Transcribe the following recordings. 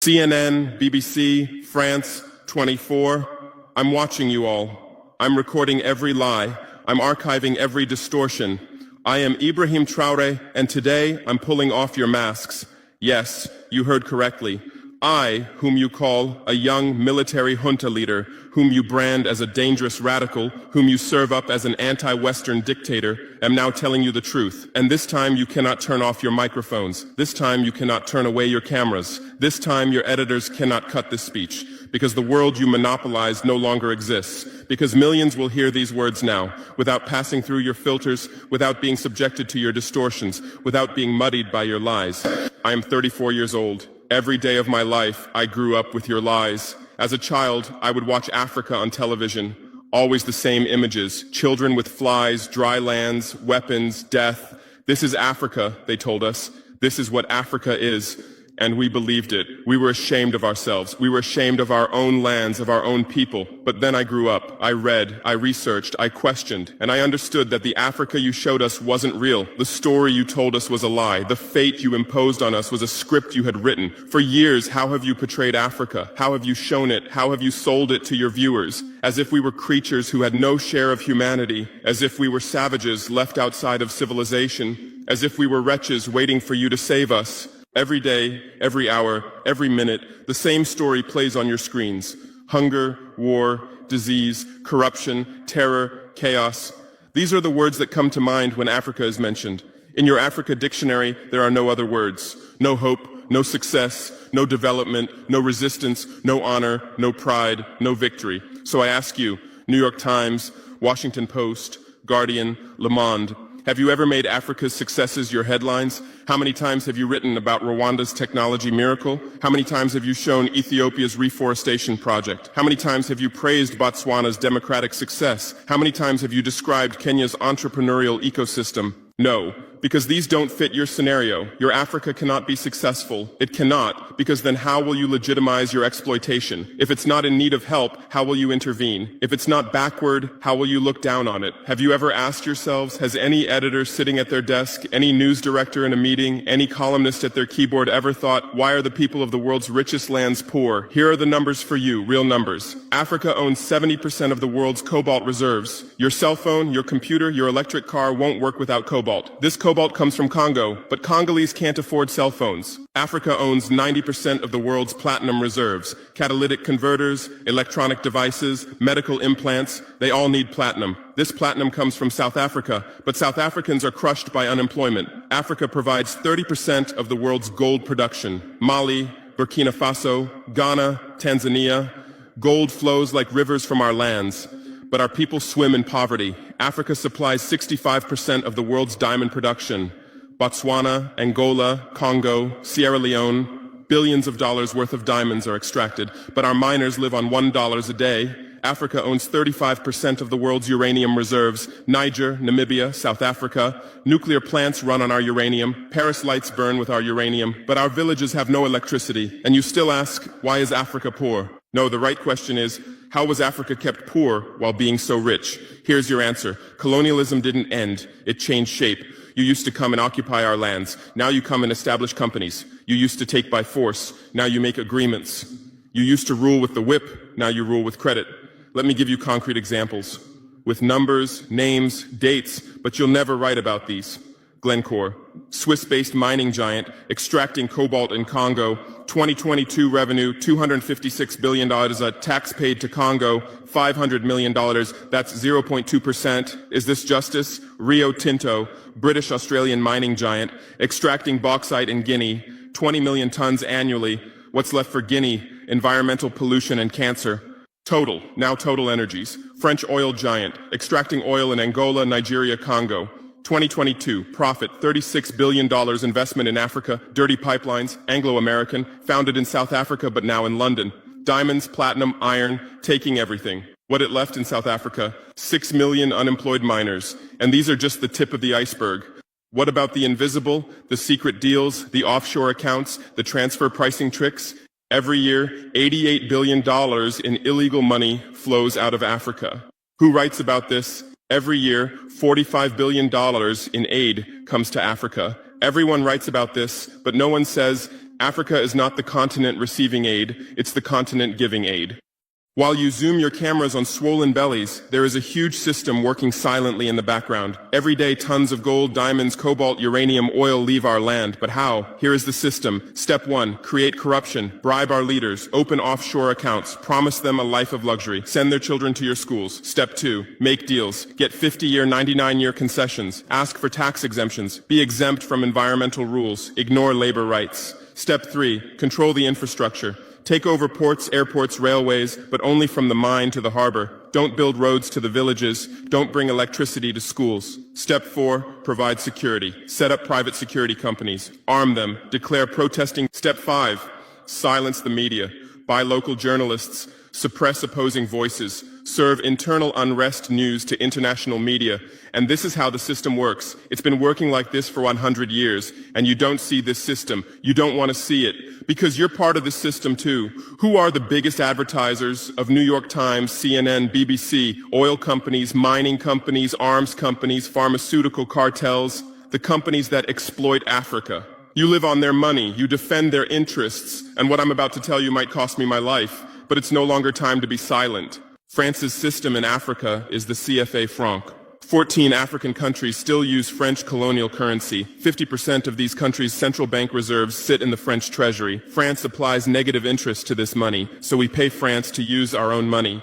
CNN, BBC, France, 24. I'm watching you all. I'm recording every lie. I'm archiving every distortion. I am Ibrahim Traore, and today I'm pulling off your masks. Yes, you heard correctly. I, whom you call a young military junta leader, whom you brand as a dangerous radical, whom you serve up as an anti-Western dictator, am now telling you the truth. And this time you cannot turn off your microphones. This time you cannot turn away your cameras. This time your editors cannot cut this speech. Because the world you monopolize no longer exists. Because millions will hear these words now, without passing through your filters, without being subjected to your distortions, without being muddied by your lies. I am 34 years old. Every day of my life, I grew up with your lies. As a child, I would watch Africa on television. Always the same images. Children with flies, dry lands, weapons, death. This is Africa, they told us. This is what Africa is. And we believed it. We were ashamed of ourselves. We were ashamed of our own lands, of our own people. But then I grew up. I read, I researched, I questioned, and I understood that the Africa you showed us wasn't real. The story you told us was a lie. The fate you imposed on us was a script you had written. For years, how have you portrayed Africa? How have you shown it? How have you sold it to your viewers? As if we were creatures who had no share of humanity, as if we were savages left outside of civilization, as if we were wretches waiting for you to save us. Every day, every hour, every minute, the same story plays on your screens. Hunger, war, disease, corruption, terror, chaos. These are the words that come to mind when Africa is mentioned. In your Africa dictionary, there are no other words. No hope, no success, no development, no resistance, no honor, no pride, no victory. So I ask you, New York Times, Washington Post, Guardian, Le Monde, have you ever made Africa's successes your headlines? How many times have you written about Rwanda's technology miracle? How many times have you shown Ethiopia's reforestation project? How many times have you praised Botswana's democratic success? How many times have you described Kenya's entrepreneurial ecosystem? No, because these don't fit your scenario. Your Africa cannot be successful. It cannot, because then how will you legitimize your exploitation? If it's not in need of help, how will you intervene? If it's not backward, how will you look down on it? Have you ever asked yourselves, has any editor sitting at their desk, any news director in a meeting, any columnist at their keyboard ever thought, why are the people of the world's richest lands poor? Here are the numbers for you, real numbers. Africa owns 70% of the world's cobalt reserves. Your cell phone, your computer, your electric car won't work without cobalt. This cobalt comes from Congo, but Congolese can't afford cell phones. Africa owns 90% of the world's platinum reserves. Catalytic converters, electronic devices, medical implants, they all need platinum. This platinum comes from South Africa, but South Africans are crushed by unemployment. Africa provides 30% of the world's gold production. Mali, Burkina Faso, Ghana, Tanzania. Gold flows like rivers from our lands. But our people swim in poverty. Africa supplies 65% of the world's diamond production. Botswana, Angola, Congo, Sierra Leone, billions of dollars worth of diamonds are extracted, but our miners live on $1 a day. Africa owns 35% of the world's uranium reserves. Niger, Namibia, South Africa. Nuclear plants run on our uranium. Paris lights burn with our uranium, but our villages have no electricity. And you still ask, why is Africa poor? No, the right question is, how was Africa kept poor while being so rich? Here's your answer. Colonialism didn't end. It changed shape. You used to come and occupy our lands. Now you come and establish companies. You used to take by force. Now you make agreements. You used to rule with the whip. Now you rule with credit. Let me give you concrete examples. With numbers, names, dates, but you'll never write about these. Glencore, Swiss-based mining giant, extracting cobalt in Congo. 2022 revenue, $256 billion, a tax paid to Congo, $500 million, that's 0.2%. Is this justice? Rio Tinto, British-Australian mining giant, extracting bauxite in Guinea, 20 million tons annually. What's left for Guinea? Environmental pollution and cancer. Total, now Total Energies, French oil giant, extracting oil in Angola, Nigeria, Congo. 2022, profit, $36 billion investment in Africa, dirty pipelines, Anglo-American, founded in South Africa but now in London. Diamonds, platinum, iron, taking everything. What it left in South Africa, 6 million unemployed miners. And these are just the tip of the iceberg. What about the invisible, the secret deals, the offshore accounts, the transfer pricing tricks? Every year, $88 billion in illegal money flows out of Africa. Who writes about this? Every year, $45 billion in aid comes to Africa. Everyone writes about this, but no one says Africa is not the continent receiving aid, it's the continent giving aid. While you zoom your cameras on swollen bellies, there is a huge system working silently in the background. Every day, tons of gold, diamonds, cobalt, uranium, oil leave our land. But how? Here is the system. Step 1, create corruption. Bribe our leaders. Open offshore accounts. Promise them a life of luxury. Send their children to your schools. Step 2, make deals. Get 50-year, 99-year concessions. Ask for tax exemptions. Be exempt from environmental rules. Ignore labor rights. Step 3, control the infrastructure. Take over ports, airports, railways, but only from the mine to the harbor. Don't build roads to the villages. Don't bring electricity to schools. Step 4, provide security. Set up private security companies. Arm them. Declare protesting. Step 5, silence the media. Buy local journalists. Suppress opposing voices. Serve internal unrest news to international media. And this is how the system works. It's been working like this for 100 years, and you don't see this system. You don't want to see it, because you're part of the system too. Who are the biggest advertisers of New York Times, CNN, BBC, oil companies, mining companies, arms companies, pharmaceutical cartels, the companies that exploit Africa? You live on their money, you defend their interests, and what I'm about to tell you might cost me my life, but it's no longer time to be silent. France's system in Africa is the CFA franc. 14 African countries still use French colonial currency. 50% of these countries' central bank reserves sit in the French treasury. France applies negative interest to this money, so we pay France to use our own money.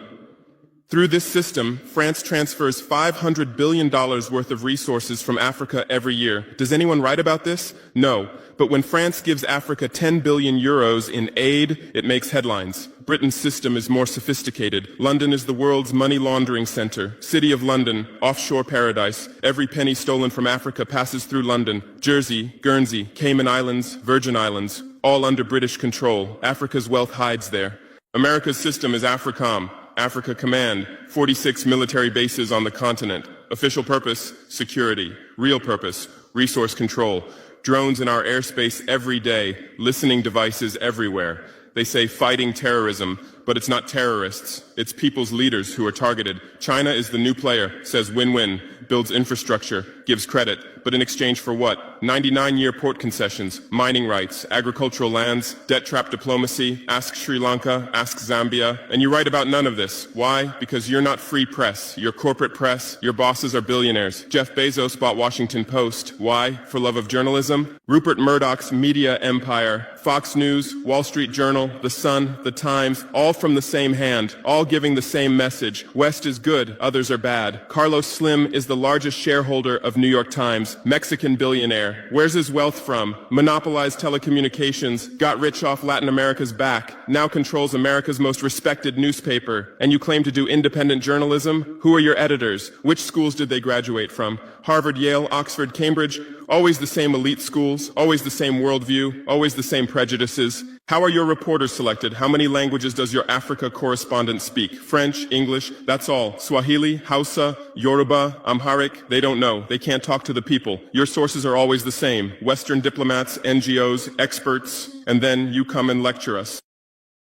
Through this system, France transfers $500 billion worth of resources from Africa every year. Does anyone write about this? No. But when France gives Africa 10 billion euros in aid, it makes headlines. Britain's system is more sophisticated. London is the world's money laundering center. City of London, offshore paradise. Every penny stolen from Africa passes through London. Jersey, Guernsey, Cayman Islands, Virgin Islands, all under British control. Africa's wealth hides there. America's system is AFRICOM, Africa Command, 46 military bases on the continent. Official purpose, security. Real purpose, resource control. Drones in our airspace every day, listening devices everywhere. They say fighting terrorism, but it's not terrorists. It's people's leaders who are targeted. China is the new player, says win-win, builds infrastructure, gives credit, but in exchange for what? 99-year port concessions, mining rights, agricultural lands, debt trap diplomacy, ask Sri Lanka, ask Zambia, and you write about none of this. Why? Because you're not free press. You're corporate press. Your bosses are billionaires. Jeff Bezos bought Washington Post. Why? For love of journalism? Rupert Murdoch's media empire, Fox News, Wall Street Journal, The Sun, The Times, all from the same hand, all giving the same message. West is good, others are bad. Carlos Slim is the largest shareholder of New York Times, Mexican billionaire. Where's his wealth from? Monopolized telecommunications, got rich off Latin America's back, now controls America's most respected newspaper. And you claim to do independent journalism? Who are your editors? Which schools did they graduate from? Harvard, Yale, Oxford, Cambridge? Always the same elite schools, always the same worldview, always the same prejudices. How are your reporters selected? How many languages does your Africa correspondent speak? French, English, that's all. Swahili, Hausa, Yoruba, Amharic, they don't know. They can't talk to the people. Your sources are always the same. Western diplomats, NGOs, experts, and then you come and lecture us.